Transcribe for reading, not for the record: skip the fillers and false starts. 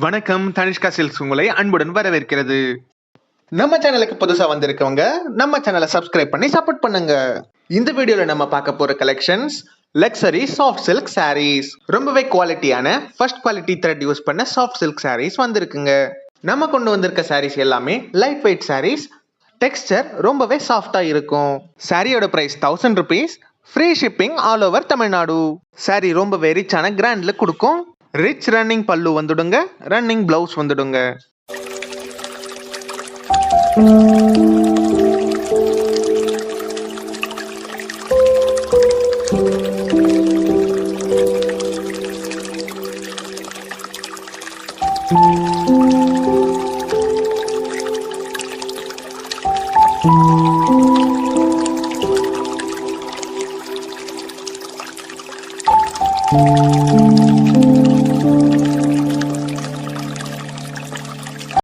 வணக்கம். தனிஷ்கா சில்க்ஸ் உங்களை அன்புடன் வரவேற்கிறது. நம்ம சேனலுக்கு புதுசா வந்திருக்கவங்க நம்ம சேனலை சப்ஸ்கிரைப் பண்ணி சப்போர்ட் பண்ணுங்க. இந்த வீடியோல நம்ம பார்க்க போற collections luxury soft silk saris. ரொம்பவே குவாலிட்டியான ஃபர்ஸ்ட் குவாலிட்டி த்ரெட் யூஸ் பண்ண சாஃப்ட் சில்க் சாரீஸ் வந்திருக்குங்க. நம்ம கொண்டு வந்திருக்க சாரீஸ் எல்லாமே லைட் வெயிட் சாரீஸ். டெக்ஸ்டர் ரொம்பவே சாஃப்டா இருக்கும். சாரியோட price 1000 rupees. Free shipping all over Tamil Nadu. Sari ரொம்பவே ரிச்சான கிராண்ட் லுக் கொடுக்கும். ரிச் ரன்னிங் பல்லு வந்துடுங்க, ரன்னிங் பிளவுஸ் வந்துடுங்க.